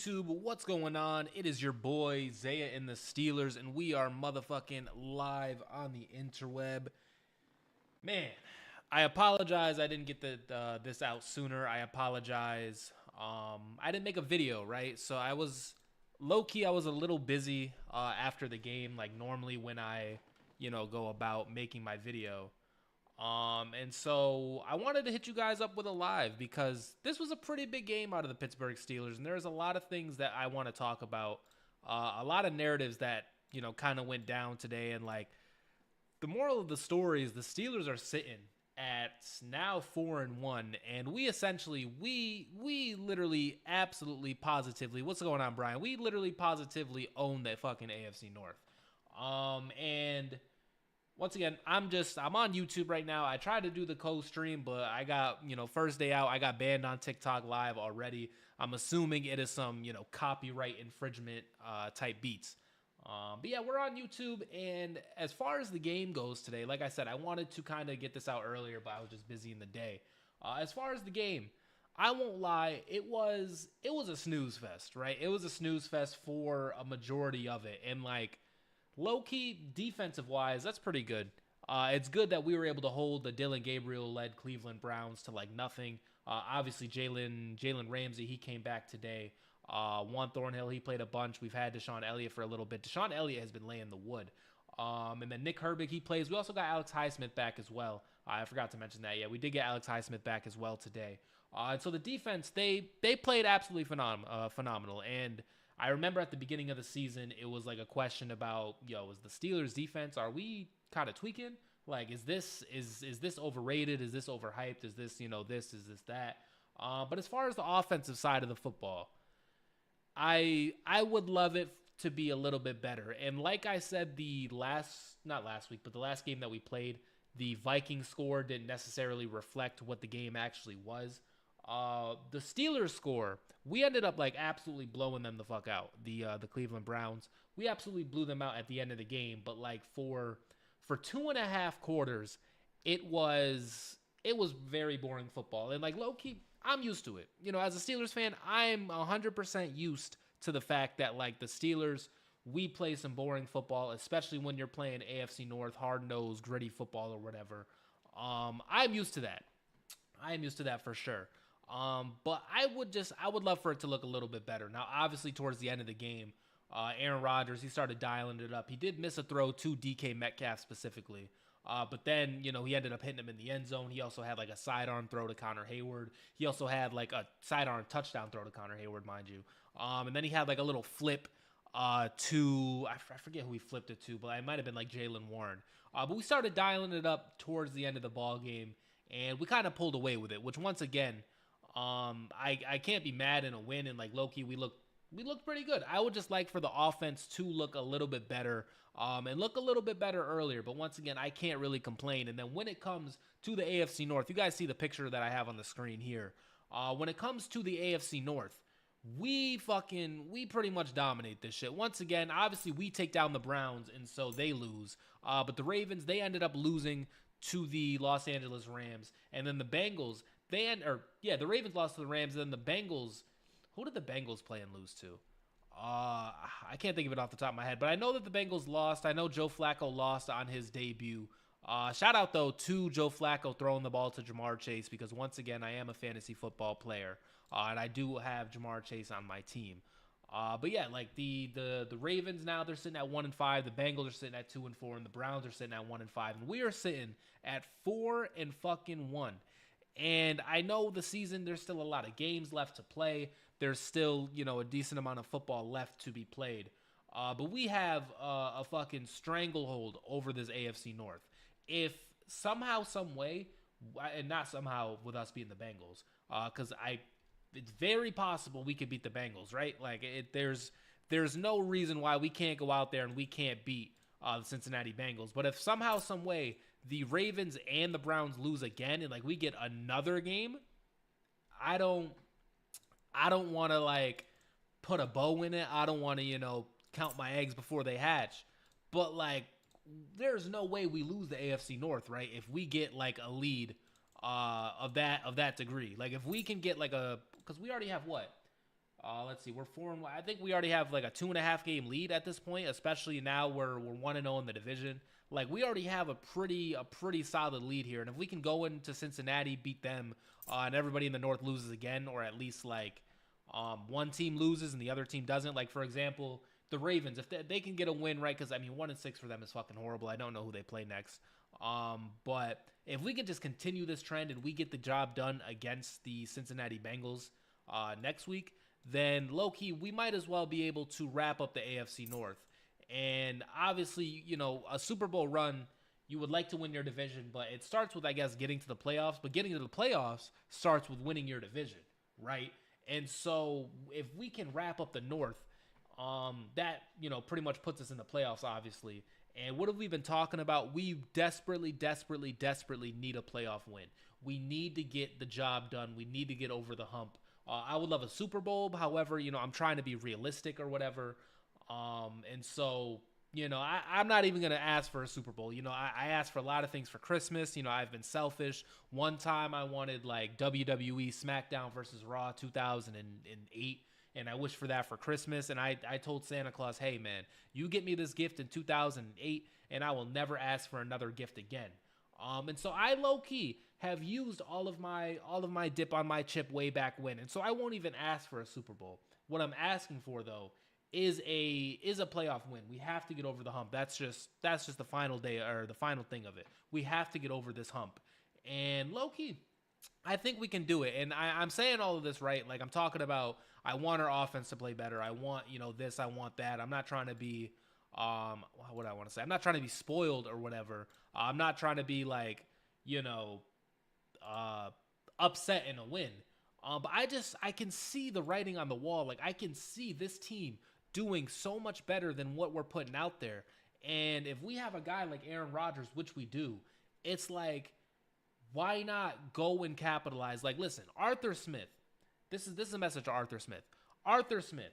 YouTube, what's going on? It is your boy Zaya and the Steelers, and we are motherfucking live on the interweb. Man, I apologize I didn't get this out sooner. I apologize. I didn't make a video, right? So I was low-key, I was a little busy after the game, like normally when I, go about making my video. And so I wanted to hit you guys up with a live because this was a pretty big game out of the Pittsburgh Steelers, and there's a lot of things that I want to talk about. A lot of narratives that, kind of went down today. And like the moral of the story is the Steelers are sitting at now 4-1, and we essentially, we literally, absolutely, positively, what's going on, Brian? We literally positively own that fucking AFC North. And once again, I'm on YouTube right now. I tried to do the co-stream, but I got, first day out, I got banned on TikTok live already. I'm assuming it is some, copyright infringement type beats. But yeah, we're on YouTube, and as far as the game goes today, like I said, I wanted to kind of get this out earlier, but I was just busy in the day. As far as the game, I won't lie, it was a snooze fest, right? It was a snooze fest for a majority of it, and like, low-key, defensive-wise, that's pretty good. It's good that we were able to hold the Dylan Gabriel-led Cleveland Browns to, like, nothing. Obviously, Jalen Ramsey, he came back today. Juan Thornhill, he played a bunch. We've had Deshaun Elliott for a little bit. Deshaun Elliott has been laying the wood. And then Nick Herbig, he plays. We also got Alex Highsmith back as well. I forgot to mention that. Yeah, we did get Alex Highsmith back as well today. And so the defense, they played absolutely phenomenal. And I remember at the beginning of the season, it was like a question about, is the Steelers defense, are we kind of tweaking? Like, is this overrated? Is this overhyped? Is this, is this that? But as far as the offensive side of the football, I would love it to be a little bit better. And like I said, not last week, but the last game that we played, the Vikings score didn't necessarily reflect what the game actually was. The Steelers score, we ended up like absolutely blowing them the fuck out. The Cleveland Browns, we absolutely blew them out at the end of the game. But like for 2.5 quarters, it was very boring football. And like low key, I'm used to it. As a Steelers fan, I'm 100% used to the fact that like the Steelers, we play some boring football, especially when you're playing AFC North, hard-nosed, gritty football or whatever. I'm used to that. I am used to that for sure. But I would love for it to look a little bit better. Now, obviously, towards the end of the game, Aaron Rodgers, he started dialing it up. He did miss a throw to DK Metcalf specifically. But then, he ended up hitting him in the end zone. He also had like a sidearm throw to Connor Hayward. He also had like a sidearm touchdown throw to Connor Hayward, mind you. And then he had like a little flip to, I forget who he flipped it to, but it might have been like Jaylen Warren. But we started dialing it up towards the end of the ball game, and we kind of pulled away with it, which once again, I can't be mad in a win, and like low-key, we looked pretty good. I would just like for the offense to look a little bit better, and look a little bit better earlier. But once again, I can't really complain. And then when it comes to the AFC North, you guys see the picture that I have on the screen here. When it comes to the AFC North, we pretty much dominate this shit. Once again, obviously we take down the Browns, and so they lose. But the Ravens, they ended up losing to the Los Angeles Rams, and then the Bengals, the Ravens lost to the Rams, and then the Bengals, who did the Bengals play and lose to? I can't think of it off the top of my head, but I know that the Bengals lost. I know Joe Flacco lost on his debut. Shout out, though, to Joe Flacco throwing the ball to Jamar Chase, because once again, I am a fantasy football player, and I do have Jamar Chase on my team. But yeah, like the Ravens now, they're sitting at 1-5. The Bengals are sitting at 2-4, and the Browns are sitting at 1-5, and we are sitting at 4-1. And I know the season, there's still a lot of games left to play. There's still, a decent amount of football left to be played. But we have a fucking stranglehold over this AFC North. If somehow, some way, and not somehow with us being the Bengals, because it's very possible we could beat the Bengals, right? Like, there's no reason why we can't go out there and we can't beat the Cincinnati Bengals. But if somehow, some way, the Ravens and the Browns lose again and, like, we get another game, I don't want to, like, put a bow in it. I don't want to, count my eggs before they hatch. But, like, there's no way we lose the AFC North, right? If we get, like, a lead of that degree. Like, if we can get, like, because we already have what? Let's see, we're 4-1. I think we already have like a 2.5 game lead at this point, especially now we're 1-0 in the division. Like we already have a pretty solid lead here, and if we can go into Cincinnati, beat them, and everybody in the North loses again, or at least like one team loses and the other team doesn't. Like for example, the Ravens, if they can get a win, right? Because I mean, 1-6 for them is fucking horrible. I don't know who they play next. But if we can just continue this trend and we get the job done against the Cincinnati Bengals next week, then low-key, we might as well be able to wrap up the AFC North. And obviously, you know, a Super Bowl run, you would like to win your division, but it starts with, I guess, getting to the playoffs. But getting to the playoffs starts with winning your division, right? And so if we can wrap up the North, that, you know, pretty much puts us in the playoffs, obviously. And what have we been talking about? We desperately, desperately, desperately need a playoff win. We need to get the job done. We need to get over the hump. I would love a Super Bowl. However, you know, I'm trying to be realistic or whatever. And so, you know, I'm not even going to ask for a Super Bowl. You know, I asked for a lot of things for Christmas. You know, I've been selfish. One time I wanted like WWE SmackDown versus Raw 2008. And I wished for that for Christmas. And I told Santa Claus, hey, man, you get me this gift in 2008 and I will never ask for another gift again. And so I low-key have used all of my dip on my chip way back when. And so I won't even ask for a Super Bowl. What I'm asking for, though, is a playoff win. We have to get over the hump. That's just the final day or the final thing of it. We have to get over this hump. And low-key, I think we can do it. And I'm saying all of this, right? Like I'm talking about I want our offense to play better. I want, you know, this, I want that. I'm not trying to be what do I want to say? I'm not trying to be spoiled or whatever. I'm not trying to be like, you know, upset in a win. But I can see the writing on the wall. Like I can see this team doing so much better than what we're putting out there. And if we have a guy like Aaron Rodgers, which we do, it's like, why not go and capitalize? Like, listen, Arthur Smith. This is a message to Arthur Smith. Arthur Smith,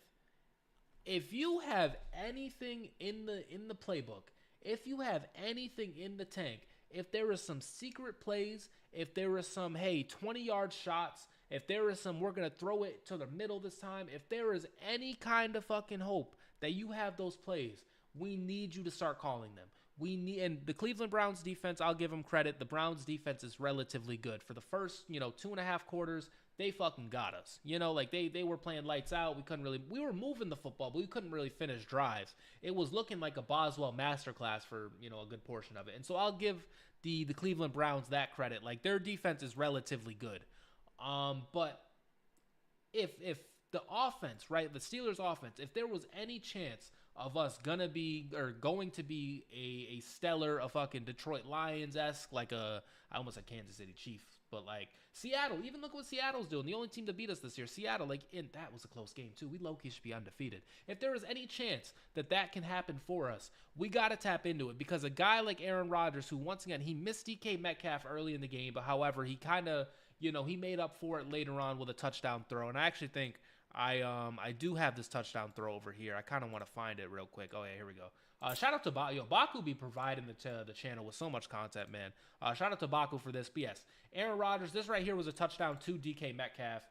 if you have anything in the playbook, if you have anything in the tank, if there is some secret plays, if there is some, hey, 20-yard shots, if there is some, we're going to throw it to the middle this time, if there is any kind of fucking hope that you have those plays, we need you to start calling them. And the Cleveland Browns defense, I'll give them credit. The Browns defense is relatively good. For the first, 2.5 quarters, they fucking got us. Like they were playing lights out. We were moving the football, but we couldn't really finish drives. It was looking like a Boswell masterclass for, a good portion of it. And so I'll give the Cleveland Browns that credit. Like their defense is relatively good. But if the offense, right, the Steelers offense, if there was any chance of us going to be a stellar, a fucking Detroit Lions-esque, I almost said Kansas City Chiefs, but like Seattle, even look what Seattle's doing. The only team to beat us this year, Seattle, that was a close game too. We low-key should be undefeated. If there is any chance that can happen for us, we got to tap into it, because a guy like Aaron Rodgers, who once again, he missed DK Metcalf early in the game, but however, he kind of, he made up for it later on with a touchdown throw. And I actually think I do have this touchdown throw over here. I kind of want to find it real quick. Oh, yeah, here we go. Shout out to Baku. Baku be providing the channel with so much content, man. Shout out to Baku for this. But yes, Aaron Rodgers, this right here was a touchdown to DK Metcalf.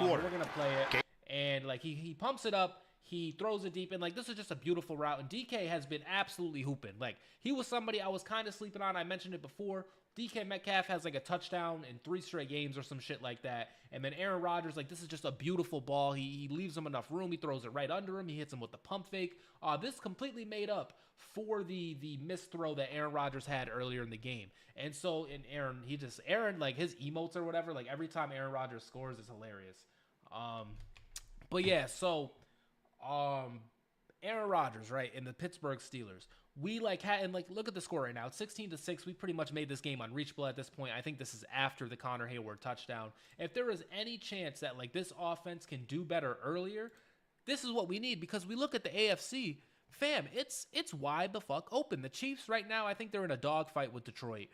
We're going to play it. And, he pumps it up. He throws it deep. And, this is just a beautiful route. And DK has been absolutely hooping. He was somebody I was kind of sleeping on. I mentioned it before. DK Metcalf has, a touchdown in 3 straight games or some shit like that. And then Aaron Rodgers, this is just a beautiful ball. He leaves him enough room. He throws it right under him. He hits him with the pump fake. This completely made up for the missed throw that Aaron Rodgers had earlier in the game. And so, Aaron, his emotes or whatever, every time Aaron Rodgers scores, it's hilarious. But yeah, so, Aaron Rodgers, right, in the Pittsburgh Steelers. We had, and look at the score right now. It's 16-6. We pretty much made this game unreachable at this point. I think this is after the Connor Hayward touchdown. If there is any chance that this offense can do better earlier, this is what we need, because we look at the AFC, fam, it's wide the fuck open. The Chiefs right now, I think they're in a dogfight with Detroit.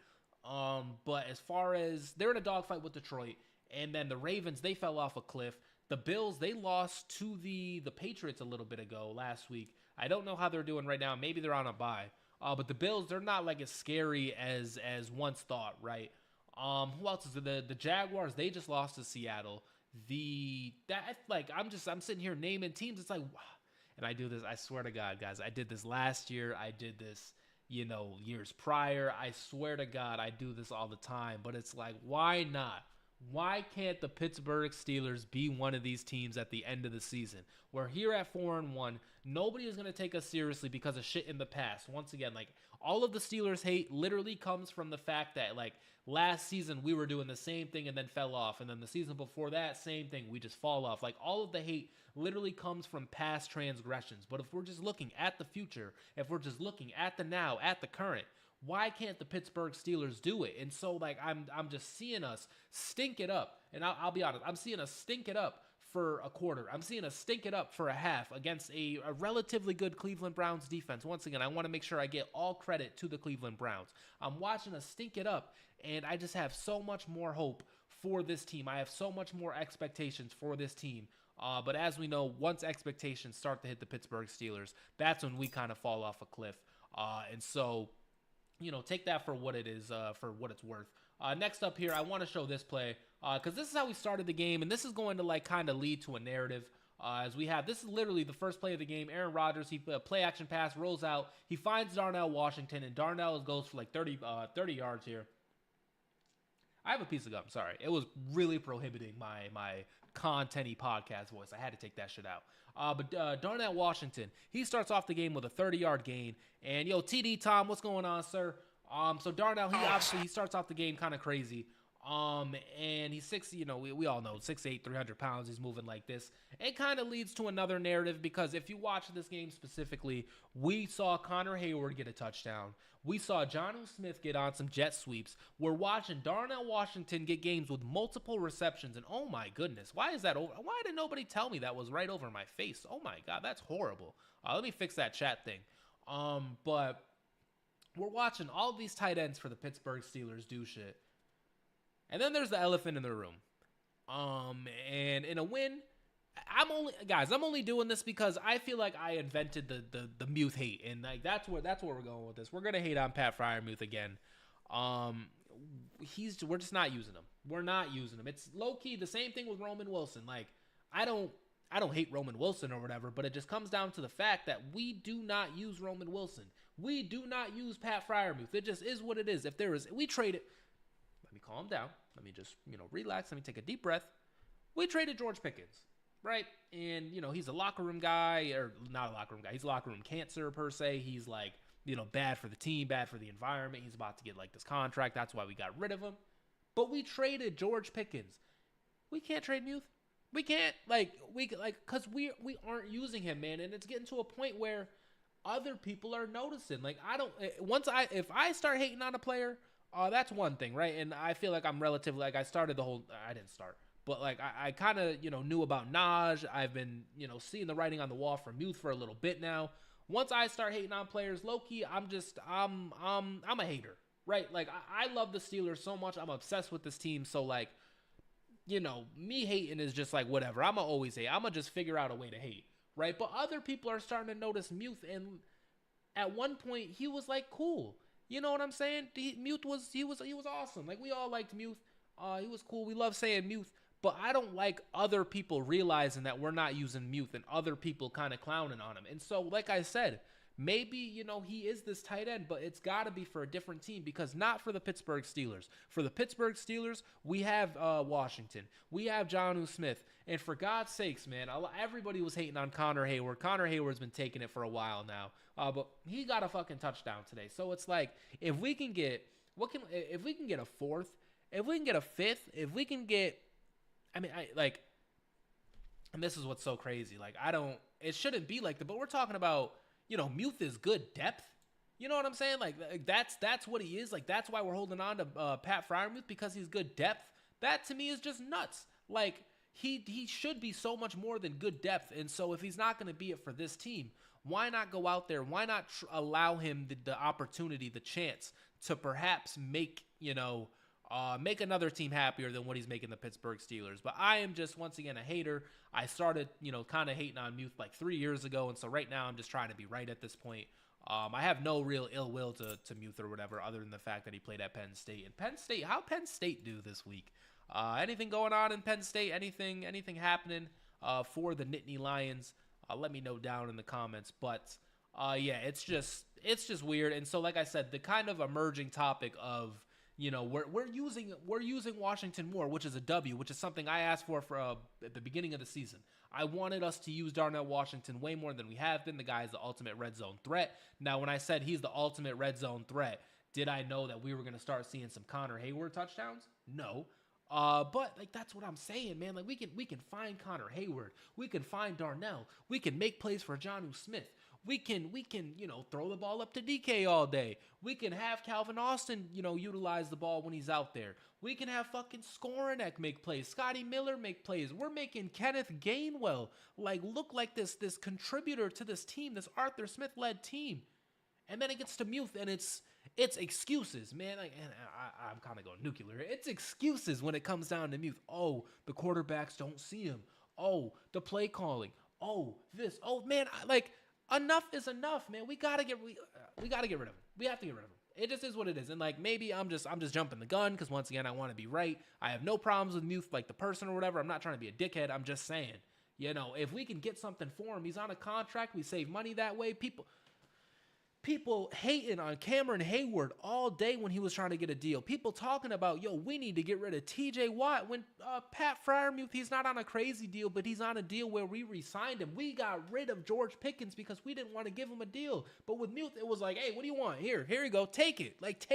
But as far as they're in a dogfight with Detroit, and then the Ravens, they fell off a cliff. The Bills, they lost to the Patriots a little bit ago last week. I don't know how they're doing right now. Maybe they're on a bye. But the Bills, they're not as scary as once thought, right? Who else is it? The Jaguars, they just lost to Seattle. I'm sitting here naming teams. It's like, and I do this. I swear to God, guys, I did this last year. I did this, years prior. I swear to God, I do this all the time. But it's like, why not? Why can't the Pittsburgh Steelers be one of these teams at the end of the season? We're here at 4-1. Nobody is going to take us seriously because of shit in the past. Once again, like, all of the Steelers hate literally comes from the fact that, like, last season we were doing the same thing and then fell off. And then the season before that, same thing. We just fall off. Like, all of the hate literally comes from past transgressions. But if we're just looking at the future, if we're just looking at the now, at the current, why can't the Pittsburgh Steelers do it? And so, like, I'm just seeing us stink it up. And I'll be honest, I'm seeing us stink it up for a quarter. I'm seeing us stink it up for a half against a relatively good Cleveland Browns defense. Once again, I want to make sure I get all credit to the Cleveland Browns. I'm watching us stink it up, and I just have so much more hope for this team. I have so much more expectations for this team. But as we know, once expectations start to hit the Pittsburgh Steelers, that's when we kind of fall off a cliff. And so, take that for what it is, for what it's worth. Next up here, I want to show this play because this is how we started the game, and this is going to like kind of lead to a narrative. As we have, this is literally the first play of the game. Aaron Rodgers, he play action pass, rolls out, he finds Darnell Washington, and Darnell goes for like 30 yards here. I have a piece of gum. Sorry, it was really prohibiting my content-y podcast voice. I had to take that shit out. But Darnell Washington, he starts off the game with a 30-yard gain. And TD Tom, what's going on, sir? So Darnell, he starts off the game kind of crazy. And he's we all know 6'8", 300 pounds. He's moving like this. It kind of leads to another narrative because if you watch this game specifically, we saw Connor Hayward get a touchdown. We saw Jonnu Smith get on some jet sweeps. We're watching Darnell Washington get games with multiple receptions. And oh my goodness, why is that over? Why did nobody tell me that was right over my face? Oh my God, that's horrible. Let me fix that chat thing. But we're watching all these tight ends for the Pittsburgh Steelers do shit. And then there's the elephant in the room. And in a win, I'm only doing this because I feel like I invented the Muth hate, and like that's where we're going with this. We're gonna hate on Pat Freiermuth again. We're just not using him. We're not using him. It's low key the same thing with Roman Wilson. Like I don't hate Roman Wilson or whatever, but it just comes down to the fact that we do not use Roman Wilson. We do not use Pat Freiermuth. It just is what it is. We trade it. Let me calm down. Let me just, relax. Let me take a deep breath. We traded George Pickens, right? And, he's a locker room guy, or not a locker room guy. He's a locker room cancer per se. He's like, bad for the team, bad for the environment. He's about to get like this contract. That's why we got rid of him. But we traded George Pickens. We can't trade Muth. We can't, because we aren't using him, man. And it's getting to a point where other people are noticing. Like, if I start hating on a player, that's one thing, right? And I feel like I'm relatively, I started I didn't start, but like I kind of, knew about Naj. I've been, seeing the writing on the wall for Muth for a little bit now. Once I start hating on players, low-key, I'm a hater, right? Like I love the Steelers so much. I'm obsessed with this team. So like, me hating is just like, whatever. I'ma always hate. I'ma just figure out a way to hate, right? But other people are starting to notice Muth, and at one point he was like cool. You know what I'm saying? Muth was awesome. Like we all liked Muth. He was cool. We love saying Muth, but I don't like other people realizing that we're not using Muth and other people kind of clowning on him. And so, like I said, maybe, he is this tight end, but it's got to be for a different team because not for the Pittsburgh Steelers. For the Pittsburgh Steelers, we have Washington. We have Jonnu Smith. And for God's sakes, man, everybody was hating on Connor Hayward. Connor Hayward's been taking it for a while now. But he got a fucking touchdown today. So it's like, if we can get a fourth, if we can get a fifth, if we can get, and this is what's so crazy. Like, it shouldn't be like that, but we're talking about, Muth is good depth. You know what I'm saying? Like that's what he is. Like, that's why we're holding on to Pat Freiermuth, because he's good depth. That to me is just nuts. Like, he should be so much more than good depth. And so if he's not going to be it for this team, why not go out there? Why not allow him the opportunity, the chance to perhaps make another team happier than what he's making the Pittsburgh Steelers? But I am just, once again, a hater. I started, kind of hating on Muth like 3 years ago. And so right now I'm just trying to be right at this point. I have no real ill will to Muth or whatever, other than the fact that he played at Penn State. And Penn State, how Penn State do this week? Anything going on in Penn State? Anything happening for the Nittany Lions? Let me know down in the comments. But yeah, it's just weird. And so, like I said, the kind of emerging topic of, you know, we're using Washington more, which is a W, which is something I asked for at the beginning of the season. I wanted us to use Darnell Washington way more than we have been. The guy is the ultimate red zone threat. Now, when I said he's the ultimate red zone threat, did I know that we were going to start seeing some Connor Hayward touchdowns? No. But like that's what I'm saying, man. Like we can find Connor Hayward, we can find Darnell, we can make plays for Jonnu Smith. We can, you know, throw the ball up to DK all day. We can have Calvin Austin, you know, utilize the ball when he's out there. We can have fucking Skorinek make plays. Scotty Miller make plays. We're making Kenneth Gainwell like look like this contributor to this team, this Arthur Smith-led team. And then it gets to Muth, and it's excuses, man. Like, and I'm kind of going nuclear. It's excuses when it comes down to Muth. Oh, the quarterbacks don't see him. Oh, the play calling. Oh, this. Oh, man, enough is enough, man. We gotta get rid of him. We have to get rid of him. It just is what it is. And like maybe I'm just jumping the gun because once again I want to be right. I have no problems with Muth, like the person or whatever. I'm not trying to be a dickhead. I'm just saying, you know, if we can get something for him, he's on a contract. We save money that way. People hating on Cameron Hayward all day when he was trying to get a deal. People talking about, yo, we need to get rid of TJ Watt. When Pat Freiermuth, he's not on a crazy deal, but he's on a deal where we re-signed him. We got rid of George Pickens because we didn't want to give him a deal. But with Muth, it was like, hey, what do you want? Here you go. Take it. Like,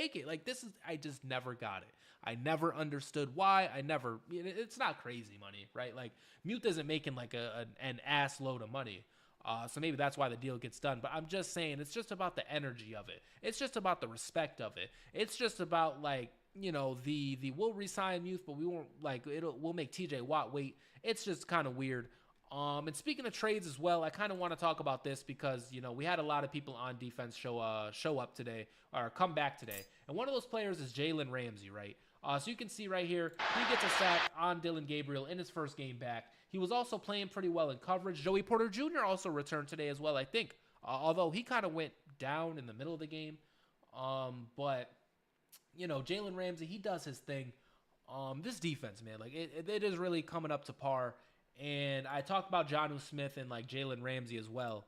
this is, I just never got it. I never understood why. It's not crazy money, right? Like, Muth isn't making like an ass load of money. So maybe that's why the deal gets done. But I'm just saying, it's just about the energy of it. It's just about the respect of it. It's just about, like, you know, the we'll re-sign Muth, but we won't, like, we'll make TJ Watt wait. It's just kind of weird. And speaking of trades as well, I kind of want to talk about this because, you know, we had a lot of people on defense show up today or come back today. And one of those players is Jalen Ramsey, right? So you can see right here, he gets a sack on Dylan Gabriel in his first game back. He was also playing pretty well in coverage. Joey Porter Jr. also returned today as well, I think. Although he kind of went down in the middle of the game. But, you know, Jalen Ramsey, he does his thing. This defense, man, like it is really coming up to par. And I talked about Jonnu Smith and like Jalen Ramsey as well.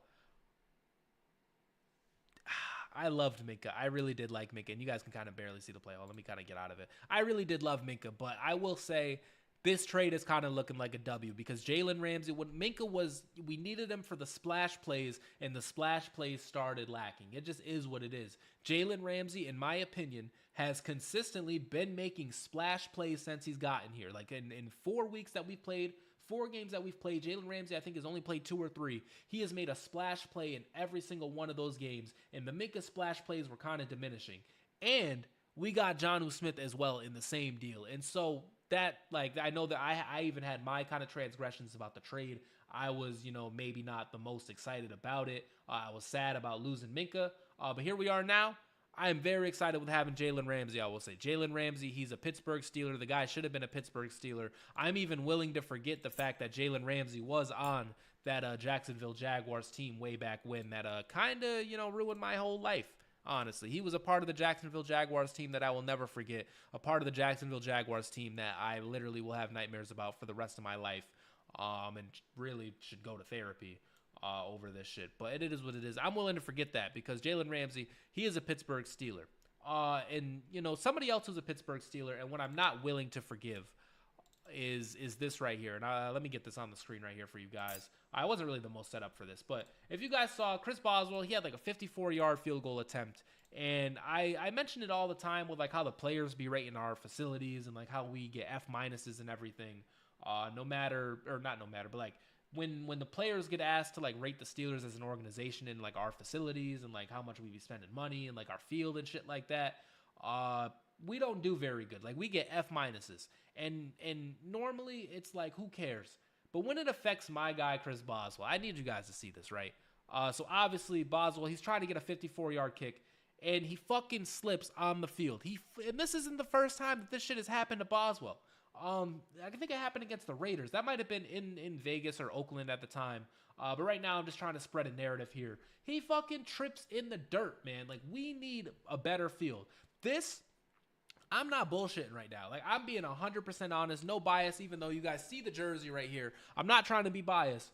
I loved Minka. I really did like Minka. And you guys can kind of barely see the play. Let me kind of get out of it. I really did love Minka. But I will say this trade is kind of looking like a W because Jalen Ramsey, when Minka was, we needed him for the splash plays, and the splash plays started lacking. It just is what it is. Jalen Ramsey, in my opinion, has consistently been making splash plays since he's gotten here. Like in 4 weeks that we've played, 4 games that we've played, Jalen Ramsey, I think, has only played 2 or 3. He has made a splash play in every single one of those games, and the Minka splash plays were kind of diminishing. And we got Jonnu Smith as well in the same deal. And so that, like, I know that I even had my kind of transgressions about the trade. I was, you know, maybe not the most excited about it. I was sad about losing Minka. But here we are now. I am very excited with having Jalen Ramsey, I will say. Jalen Ramsey, he's a Pittsburgh Steeler. The guy should have been a Pittsburgh Steeler. I'm even willing to forget the fact that Jalen Ramsey was on that Jacksonville Jaguars team way back when that kind of, you know, ruined my whole life. Honestly, he was a part of the Jacksonville Jaguars team that I will never forget. A part of the Jacksonville Jaguars team that I literally will have nightmares about for the rest of my life. And really should go to therapy over this shit. But it is what it is. I'm willing to forget that because Jalen Ramsey, he is a Pittsburgh Steeler. And, you know, somebody else who's a Pittsburgh Steeler, and what I'm not willing to forgive is this right here. And let me get this on the screen right here for you guys. I wasn't really the most set up for this, but if you guys saw Chris Boswell, he had like a 54-yard field goal attempt. And I mention it all the time with like how the players be rating our facilities and like how we get F minuses and everything. But like when the players get asked to like rate the Steelers as an organization in like our facilities and like how much we be spending money and like our field and shit like that, we don't do very good. Like we get F minuses. And normally it's like, who cares? But when it affects my guy, Chris Boswell, I need you guys to see this, right? So obviously Boswell, he's trying to get a 54-yard kick, and he fucking slips on the field. And this isn't the first time that this shit has happened to Boswell. I think it happened against the Raiders. That might have been in Vegas or Oakland at the time. But right now I'm just trying to spread a narrative here. He fucking trips in the dirt, man. Like, we need a better field. This I'm not bullshitting right now. Like, I'm being 100% honest, no bias, even though you guys see the jersey right here. I'm not trying to be biased.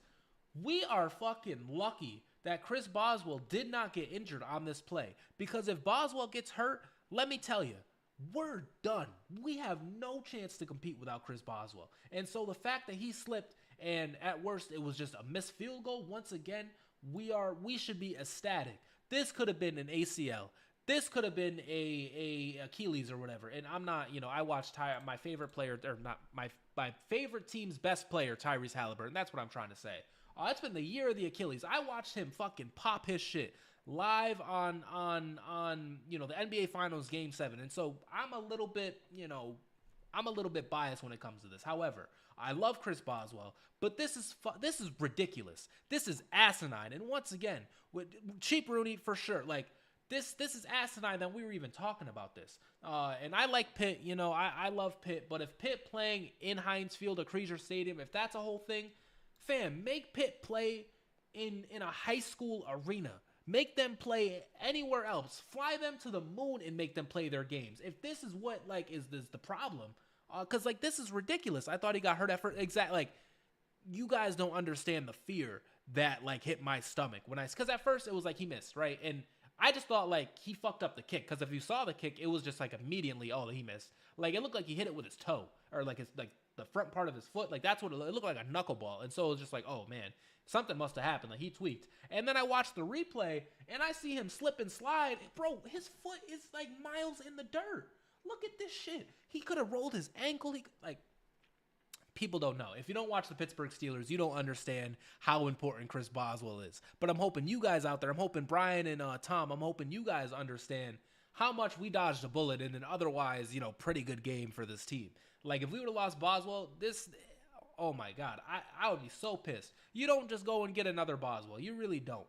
We are fucking lucky that Chris Boswell did not get injured on this play. Because if Boswell gets hurt, let me tell you, we're done. We have no chance to compete without Chris Boswell. And so the fact that he slipped and at worst it was just a missed field goal, once again, we should be ecstatic. This could have been an ACL. This could have been a Achilles or whatever. And I'm not, I watched my favorite player, or not my favorite team's best player, Tyrese Halliburton. That's what I'm trying to say. It's been the year of the Achilles. I watched him fucking pop his shit live on the NBA Finals Game 7. And so I'm a little bit biased when it comes to this. However, I love Chris Boswell, but this is ridiculous. This is asinine. And once again, with cheap Rooney for sure. Like, this is asinine that we were even talking about this. And I like Pitt, I love Pitt, but if Pitt playing in Heinz Field or Creaser Stadium, if that's a whole thing, fam, make Pitt play in a high school arena. Make them play anywhere else. Fly them to the moon and make them play their games. If this is what is the problem, because this is ridiculous. I thought he got hurt at first. Exactly. You guys don't understand the fear that hit my stomach because at first it was he missed, right? And I just thought he fucked up the kick, because if you saw the kick, it was just immediately, oh, he missed. It looked like he hit it with his toe, or his the front part of his foot. That's what it looked like, a knuckleball. And so it was just oh man, something must have happened. He tweaked. And then I watched the replay and I see him slip and slide. Bro, his foot is miles in the dirt. Look at this shit. He could have rolled his ankle. People don't know. If you don't watch the Pittsburgh Steelers, you don't understand how important Chris Boswell is. But I'm hoping you guys out there, I'm hoping Brian and Tom, I'm hoping you guys understand how much we dodged a bullet in an otherwise, pretty good game for this team. If we would have lost Boswell, oh my God, I would be so pissed. You don't just go and get another Boswell. You really don't.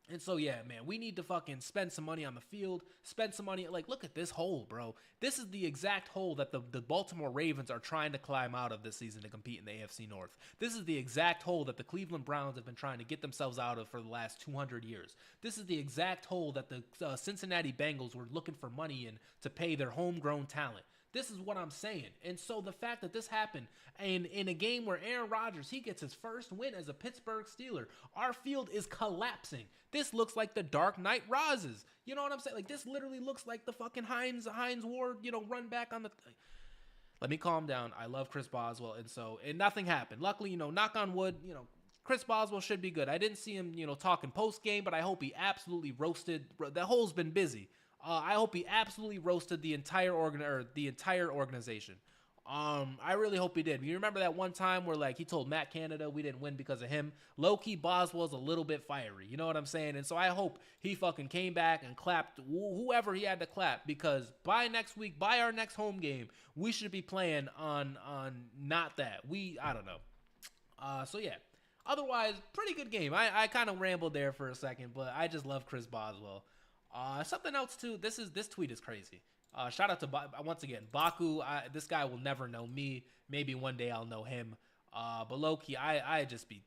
And so, yeah, man, we need to fucking spend some money on the field, spend some money. Look at this hole, bro. This is the exact hole that the Baltimore Ravens are trying to climb out of this season to compete in the AFC North. This is the exact hole that the Cleveland Browns have been trying to get themselves out of for the last 200 years. This is the exact hole that the Cincinnati Bengals were looking for money in to pay their homegrown talent. This is what I'm saying. And so the fact that this happened in a game where Aaron Rodgers, he gets his first win as a Pittsburgh Steeler, our field is collapsing. This looks like the Dark Knight Rises. You know what I'm saying? This literally looks like the fucking Heinz Ward, run back on the... Let me calm down. I love Chris Boswell. And nothing happened. Luckily, knock on wood, Chris Boswell should be good. I didn't see him, talking post-game, but I hope he absolutely roasted... The hole's been busy. I hope he absolutely roasted the entire organization. I really hope he did. You remember that one time where he told Matt Canada we didn't win because of him? Low-key Boswell's a little bit fiery. You know what I'm saying? And so I hope he fucking came back and clapped whoever he had to clap, because by next week, by our next home game, we should be playing on not that. I don't know. So yeah. Otherwise, pretty good game. I kind of rambled there for a second, but I just love Chris Boswell. Something else too. This tweet is crazy. Shout out to once again Baku. This guy will never know me. Maybe one day I'll know him. But low key, I just be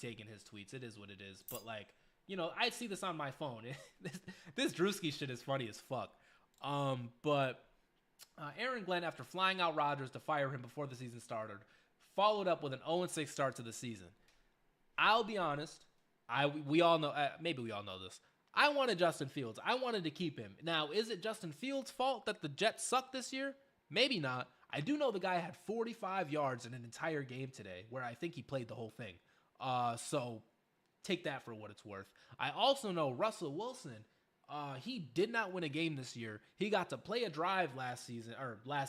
taking his tweets. It is what it is. But I see this on my phone. This Drewski shit is funny as fuck. But Aaron Glenn, after flying out Rodgers to fire him before the season started, followed up with an 0-6 start to the season. I'll be honest. We all know. Maybe we all know this. I wanted Justin Fields. I wanted to keep him. Now, is it Justin Fields' fault that the Jets suck this year? Maybe not. I do know the guy had 45 yards in an entire game today, where I think he played the whole thing. So take that for what it's worth. I also know Russell Wilson, he did not win a game this year. He got to play a drive last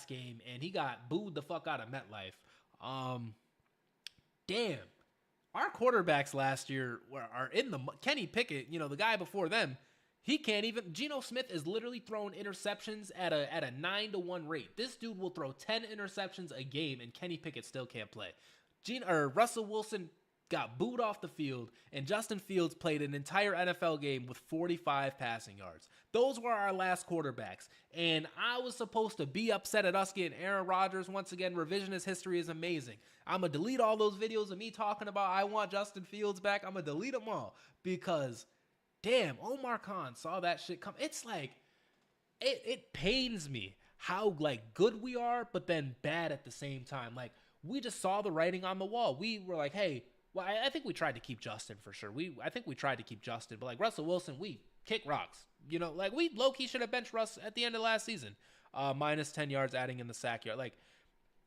game, and he got booed the fuck out of MetLife. Damn. Our quarterbacks last year are in the... Kenny Pickett, the guy before them, he can't even... Geno Smith is literally throwing interceptions at a 9-1 rate. This dude will throw 10 interceptions a game, and Kenny Pickett still can't play. Russell Wilson got booed off the field, and Justin Fields played an entire NFL game with 45 passing yards. Those were our last quarterbacks, and I was supposed to be upset at us getting Aaron Rodgers. Once again, revisionist history is amazing. I'm going to delete all those videos of me talking about I want Justin Fields back. I'm going to delete them all because, damn, Omar Khan saw that shit come. It's it pains me how like good we are, but then bad at the same time. Like we just saw the writing on the wall. We were like, hey, well, I think we tried to keep Justin for sure. I think we tried to keep Justin, but like Russell Wilson, we kick rocks. You know, like we low key should have benched Russ at the end of last season, minus 10 yards, adding in the sack yard, like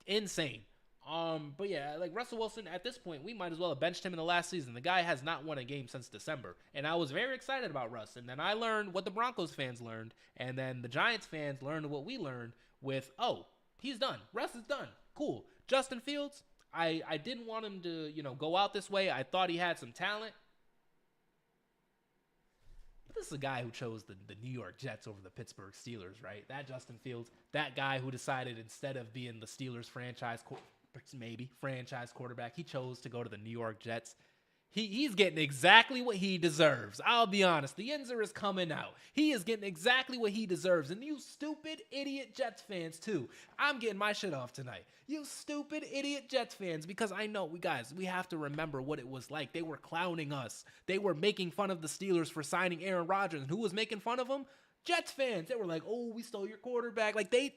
insane. But yeah, like Russell Wilson at this point, we might as well have benched him in the last season. The guy has not won a game since December, and I was very excited about Russ. And then I learned what the Broncos fans learned, and then the Giants fans learned what we learned with, oh, he's done. Russ is done. Cool. Justin Fields, I didn't want him to, go out this way. I thought he had some talent. But this is a guy who chose the New York Jets over the Pittsburgh Steelers, right? That Justin Fields, that guy who decided instead of being the Steelers franchise quarterback, he chose to go to the New York Jets. He's getting exactly what he deserves. I'll be honest. The Yinzer is coming out. He is getting exactly what he deserves. And you stupid idiot Jets fans too. I'm getting my shit off tonight. You stupid idiot Jets fans, because I know we have to remember what it was like. They were clowning us. They were making fun of the Steelers for signing Aaron Rodgers. And who was making fun of them? Jets fans. They were like, oh, we stole your quarterback. Like they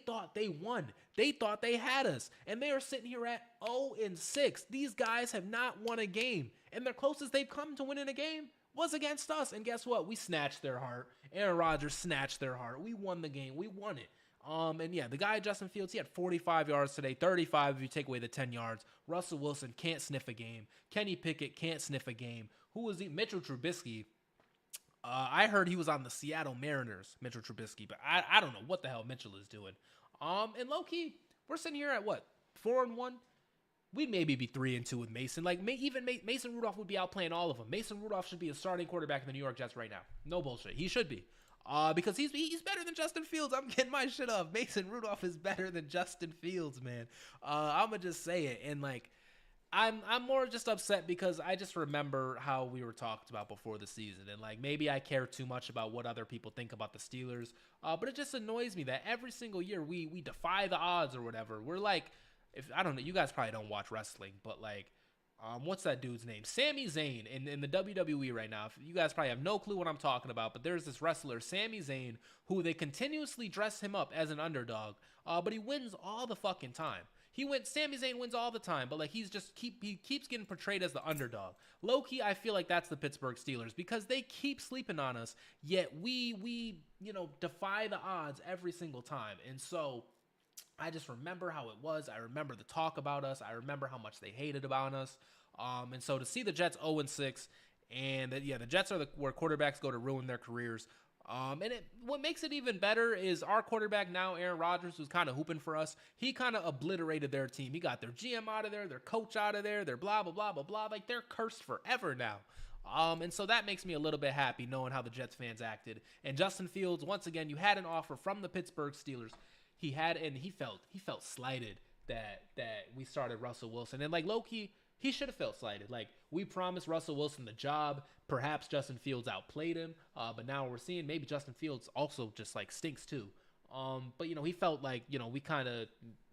thought they won. They thought they had us. And they are sitting here at 0-6. These guys have not won a game. And their closest they've come to winning a game was against us. And guess what? We snatched their heart. Aaron Rodgers snatched their heart. We won the game. We won it. And yeah, the guy, Justin Fields, he had 45 yards today, 35 if you take away the 10 yards. Russell Wilson can't sniff a game. Kenny Pickett can't sniff a game. Who was he? Mitchell Trubisky. I heard he was on the Seattle Mariners, Mitchell Trubisky, but I don't know what the hell Mitchell is doing. And low-key, we're sitting here at what, 4-1? We'd maybe be 3-2 with Mason. Like, even Mason Rudolph would be outplaying all of them. Mason Rudolph should be a starting quarterback in the New York Jets right now. No bullshit. He should be. Because he's better than Justin Fields. I'm getting my shit off. Mason Rudolph is better than Justin Fields, man. I'm going to just say it. And, like, I'm more just upset because I just remember how we were talked about before the season. And, like, maybe I care too much about what other people think about the Steelers. But it just annoys me that every single year we defy the odds or whatever. We're like, I don't know, you guys probably don't watch wrestling, but, like, what's that dude's name? Sami Zayn in the WWE right now. You guys probably have no clue what I'm talking about, but there's this wrestler, Sami Zayn, who they continuously dress him up as an underdog, but he wins all the fucking time. Sami Zayn wins all the time, but like he keeps getting portrayed as the underdog. Low-key, I feel like that's the Pittsburgh Steelers because they keep sleeping on us, yet we defy the odds every single time. And so I just remember how it was. I remember the talk about us. I remember how much they hated about us. And so to see the Jets 0-6, and the Jets are where quarterbacks go to ruin their careers. What makes it even better is our quarterback now, Aaron Rodgers, who's kind of hooping for us. He kind of obliterated their team. He got their GM out of there, their coach out of there, their blah, blah, blah, blah, blah. Like, they're cursed forever now. And so that makes me a little bit happy knowing how the Jets fans acted. And Justin Fields, once again, you had an offer from the Pittsburgh Steelers. He felt slighted that we started Russell Wilson. And, like, low-key, he should have felt slighted. Like, we promised Russell Wilson the job. Perhaps Justin Fields outplayed him. But now we're seeing maybe Justin Fields also just, like, stinks too. But, he felt like, we kind of,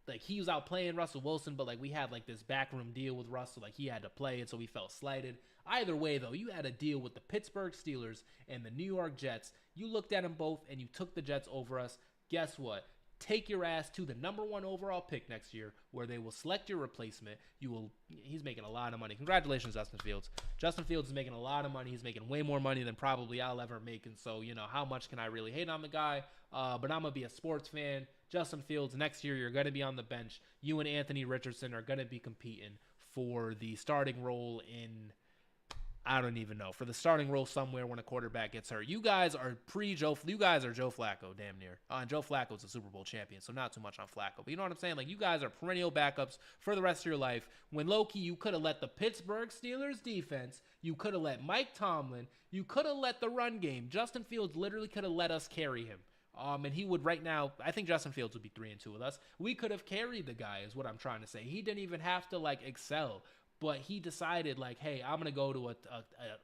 like, he was outplaying Russell Wilson, but, like, we had, like, this backroom deal with Russell. Like, he had to play, and so we felt slighted. Either way, though, you had a deal with the Pittsburgh Steelers and the New York Jets. You looked at them both, and you took the Jets over us. Guess what? Take your ass to the number 1 overall pick next year where they will select your replacement. He's making a lot of money. Congratulations, Justin Fields. Justin Fields is making a lot of money. He's making way more money than probably I'll ever make. And so, how much can I really hate on the guy? But I'm going to be a sports fan. Justin Fields, next year you're going to be on the bench. You and Anthony Richardson are going to be competing for the starting role in, I don't even know, for the starting role somewhere when a quarterback gets hurt. You guys are Joe Flacco, damn near. And Joe Flacco's a Super Bowl champion, so not too much on Flacco. But you know what I'm saying? Like, you guys are perennial backups for the rest of your life. When low-key, you could have let the Pittsburgh Steelers defense, you could have let Mike Tomlin, you could have let the run game. Justin Fields literally could have let us carry him. And he would right now, I think Justin Fields would be 3-2 with us. We could have carried the guy is what I'm trying to say. He didn't even have to, like, excel. But he decided, like, hey, I'm going to go to an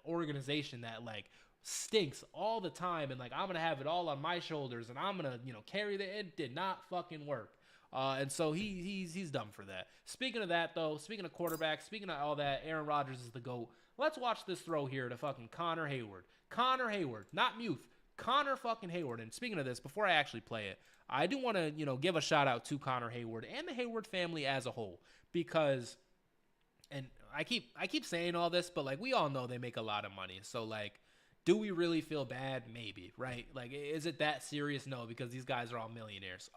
organization that, like, stinks all the time. And, like, I'm going to have it all on my shoulders. And I'm going to, carry it did not fucking work. And so he's done for that. Speaking of that, though, speaking of quarterbacks, speaking of all that, Aaron Rodgers is the GOAT. Let's watch this throw here to fucking Connor Hayward. Connor Hayward, not Muth. Connor fucking Hayward. And speaking of this, before I actually play it, I do want to, give a shout out to Connor Hayward and the Hayward family as a whole, because, and I keep saying all this, but like we all know they make a lot of money. So like, do we really feel bad? Maybe, right? Like, is it that serious? No, because these guys are all millionaires.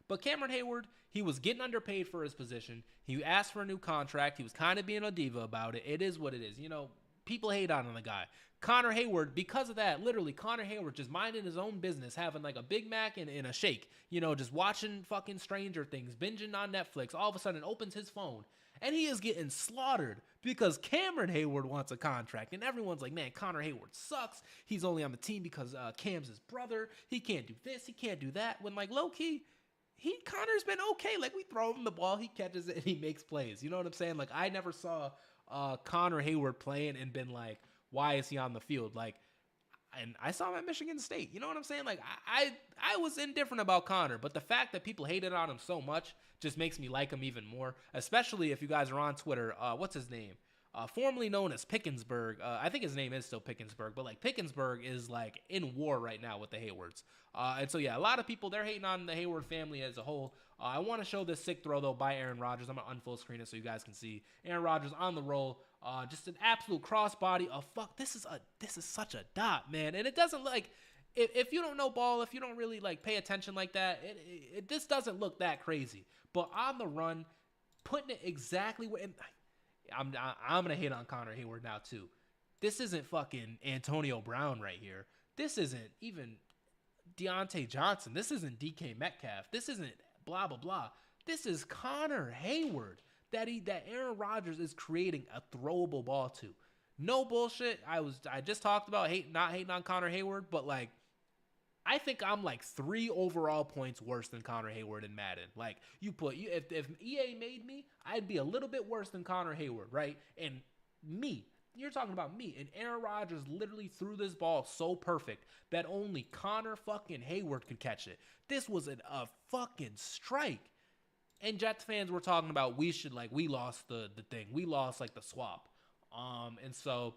But Cameron Hayward, he was getting underpaid for his position. He asked for a new contract. He was kind of being a diva about it. It is what it is. People hate on the guy. Connor Hayward, because of that, literally, Connor Hayward just minding his own business, having like a Big Mac and a shake, just watching fucking Stranger Things, binging on Netflix. All of a sudden, opens his phone, and he is getting slaughtered because Cameron Hayward wants a contract. And everyone's like, man, Connor Hayward sucks. He's only on the team because Cam's his brother. He can't do this. He can't do that. When, like, low-key, Connor's been okay. Like, we throw him the ball, he catches it, and he makes plays. You know what I'm saying? Like, I never saw Connor Hayward playing and been like, why is he on the field? Like, and I saw him at Michigan State. You know what I'm saying? Like, I was indifferent about Connor, but the fact that people hated on him so much just makes me like him even more, especially if you guys are on Twitter. What's his name? Formerly known as Pickensburg. I think his name is still Pickensburg, but like Pickensburg is like in war right now with the Haywards. And so, yeah, a lot of people, they're hating on the Hayward family as a whole. I want to show this sick throw, though, by Aaron Rodgers. I'm going to unfull screen it so you guys can see. Aaron Rodgers on the roll. Just an absolute crossbody. This is such a dot, man. And it doesn't like, if you don't know ball, if you don't really like pay attention like that, this doesn't look that crazy. But on the run, putting it exactly where, and I'm going to hate on Connor Hayward now, too. This isn't fucking Antonio Brown right here. This isn't even Deontay Johnson. This isn't DK Metcalf. This isn't blah, blah, blah. This is Connor Hayward that Aaron Rodgers is creating a throwable ball to. No bullshit. I just talked about not hating on Connor Hayward, but like, I think I'm like 3 overall points worse than Connor Hayward in Madden. Like, if EA made me, I'd be a little bit worse than Connor Hayward, right? And you're talking about me. And Aaron Rodgers literally threw this ball so perfect that only Connor fucking Hayward could catch it. This was a fucking strike. And Jets fans were talking about we lost the thing. We lost like the swap. And so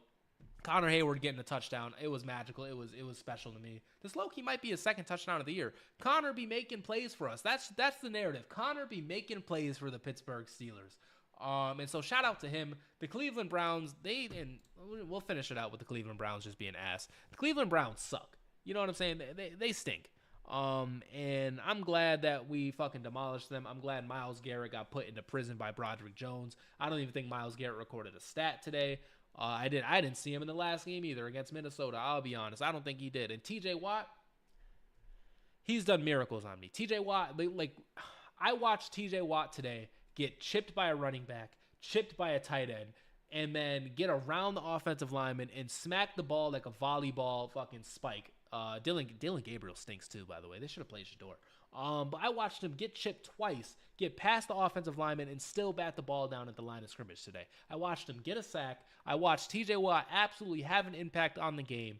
Connor Hayward getting a touchdown, it was magical. It was special to me. This low-key might be his second touchdown of the year. Connor be making plays for us. That's the narrative. Connor be making plays for the Pittsburgh Steelers. And so shout out to him. The Cleveland Browns, and we'll finish it out with the Cleveland Browns just being ass. The Cleveland Browns suck. You know what I'm saying? They stink. And I'm glad that we fucking demolished them. I'm glad Myles Garrett got put into prison by Broderick Jones. I don't even think Myles Garrett recorded a stat today. I didn't see him in the last game either against Minnesota. I'll be honest. I don't think he did. And TJ Watt, he's done miracles on me. TJ Watt, like I watched TJ Watt today get chipped by a running back, chipped by a tight end, and then get around the offensive lineman and smack the ball like a volleyball fucking spike. Dylan Gabriel stinks too, by the way. They should have played Shador. But I watched him get chipped twice, get past the offensive lineman, and still bat the ball down at the line of scrimmage today. I watched him get a sack. I watched TJ Watt absolutely have an impact on the game.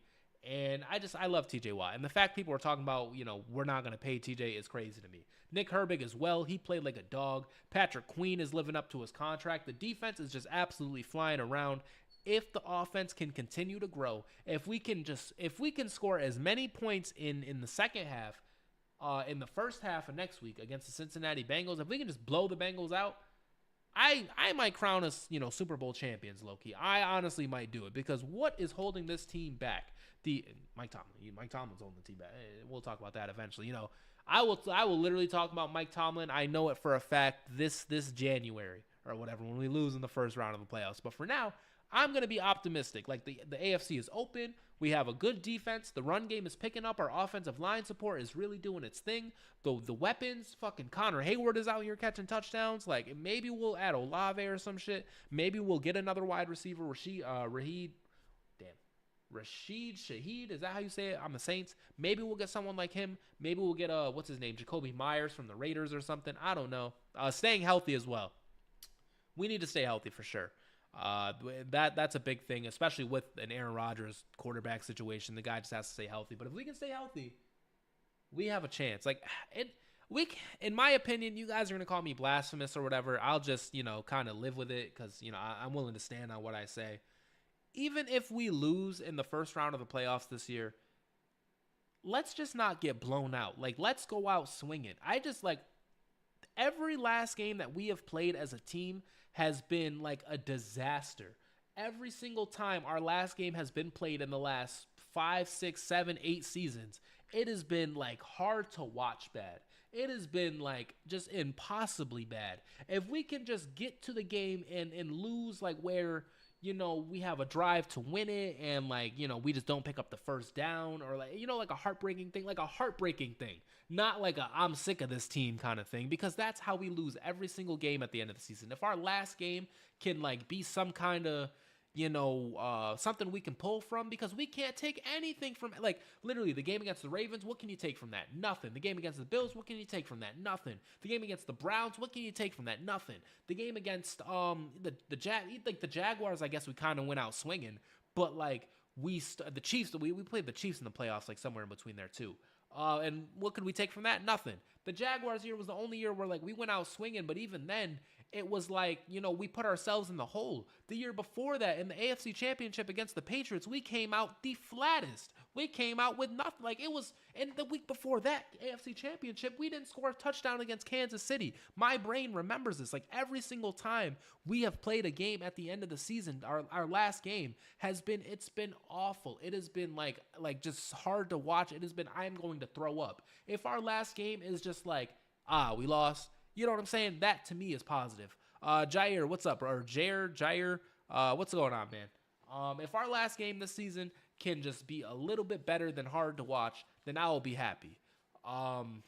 And I love TJ Watt. And the fact people are talking about, we're not going to pay TJ is crazy to me. Nick Herbig as well. He played like a dog. Patrick Queen is living up to his contract. The defense is just absolutely flying around. If the offense can continue to grow, if we can score as many points in the second half, in the first half of next week against the Cincinnati Bengals, if we can just blow the Bengals out, I might crown us, Super Bowl champions, low-key. I honestly might do it, because what is holding this team back? Mike Tomlin's holding the team back. We'll talk about that eventually. I will literally talk about Mike Tomlin. I know it for a fact this January or whatever, when we lose in the first round of the playoffs. But for now, I'm going to be optimistic. Like, the AFC is open. We have a good defense. The run game is picking up. Our offensive line support is really doing its thing. The weapons, fucking Connor Hayward is out here catching touchdowns. Like, maybe we'll add Olave or some shit. Maybe we'll get another wide receiver, Rashid Shaheed. Is that how you say it? I'm the Saints. Maybe we'll get someone like him. Maybe we'll get, what's his name? Jacoby Myers from the Raiders or something. I don't know. Staying healthy as well. We need to stay healthy for sure. That's a big thing, especially with an Aaron Rodgers quarterback situation. The guy just has to stay healthy. But if we can stay healthy, we have a chance. Like, in my opinion, you guys are going to call me blasphemous or whatever. I'll just, kind of live with it, because, I'm willing to stand on what I say. Even if we lose in the first round of the playoffs this year, let's just not get blown out. Like, let's go out swinging. I just like every last game that we have played as a team has been like a disaster. Every single time our last game has been played in the last 5, 6, 7, 8 seasons, it has been like hard to watch bad. It has been like just impossibly bad. If we can just get to the game and lose like where, we have a drive to win it and like, we just don't pick up the first down or like, like a heartbreaking thing, not like a I'm sick of this team kind of thing, because that's how we lose every single game at the end of the season. If our last game can like be some kind of, something we can pull from, because we can't take anything from, like, literally the game against the Ravens, what can you take from that? Nothing. The game against the Bills, what can you take from that? Nothing. The game against the Browns, what can you take from that? Nothing. The game against the Jaguars, I guess we kind of went out swinging, but like the Chiefs, we played the Chiefs in the playoffs, like somewhere in between there too. And what could we take from that? Nothing. The Jaguars year was the only year where like we went out swinging, but even then it was like, we put ourselves in the hole. The year before that, in the AFC Championship against the Patriots, we came out the flattest. We came out with nothing. Like, it was, and the week before that, AFC Championship, we didn't score a touchdown against Kansas City. My brain remembers this. Like, every single time we have played a game at the end of the season, our last game it's been awful. It has been like just hard to watch. It has been, I'm going to throw up. If our last game is just like, we lost, you know what I'm saying? That to me is positive. Jair, what's up, bro? Or Jair, what's going on, man? If our last game this season can just be a little bit better than hard to watch, then I will be happy. And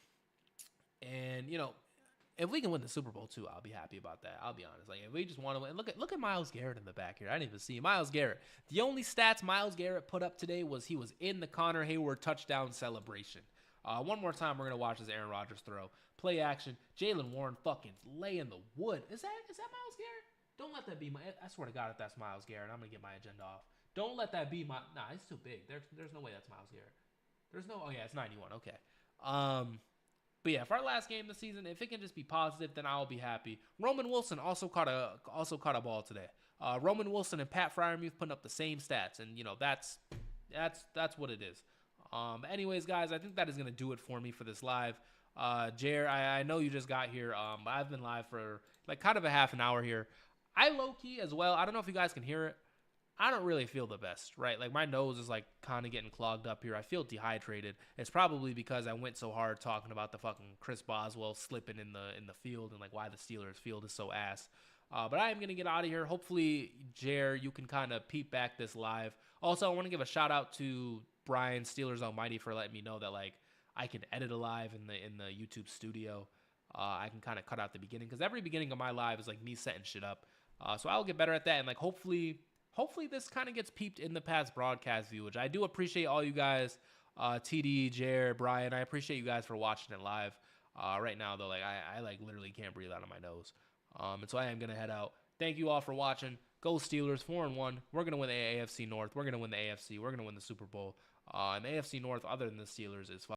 if we can win the Super Bowl too, I'll be happy about that. I'll be honest. Like, if we just want to win, look at Myles Garrett in the back here. I didn't even see Myles Garrett. The only stats Myles Garrett put up today was he was in the Connor Hayward touchdown celebration. One more time, we're gonna watch this Aaron Rodgers throw. Play action. Jalen Warren fucking laying the wood. Is that Myles Garrett? Don't let that be I swear to God, if that's Myles Garrett, I'm gonna get my agenda off. Don't let that be my. Nah, it's too big. There's no way that's Myles Garrett. There's no. Oh yeah, it's 91. Okay. But yeah, for our last game this season, if it can just be positive, then I'll be happy. Roman Wilson also caught a ball today. Roman Wilson and Pat Freiermuth putting up the same stats, and that's what it is. Anyways, guys, I think that is gonna do it for me for this live. Jer, I know you just got here. I've been live for like kind of a half an hour here. I low-key as well. I don't know if you guys can hear it. I don't really feel the best, right? Like, my nose is like kind of getting clogged up here. I feel dehydrated. It's probably because I went so hard talking about the fucking Chris Boswell slipping in the field and like why the Steelers field is so ass. But I am going to get out of here. Hopefully, Jer, you can kind of peep back this live. Also, I want to give a shout out to Brian, Steelers Almighty, for letting me know that like I can edit a live in the YouTube studio. I can kind of cut out the beginning, because every beginning of my live is like me setting shit up. So I'll get better at that, and like hopefully this kind of gets peeped in the past broadcast viewage. I do appreciate all you guys, TD, Jer, Brian. I appreciate you guys for watching it live. Right now though, like I like literally can't breathe out of my nose. And so I am gonna head out. Thank you all for watching. Go Steelers, 4-1. We're gonna win the AFC North. We're gonna win the AFC. We're gonna win the Super Bowl. And the AFC North, other than the Steelers, is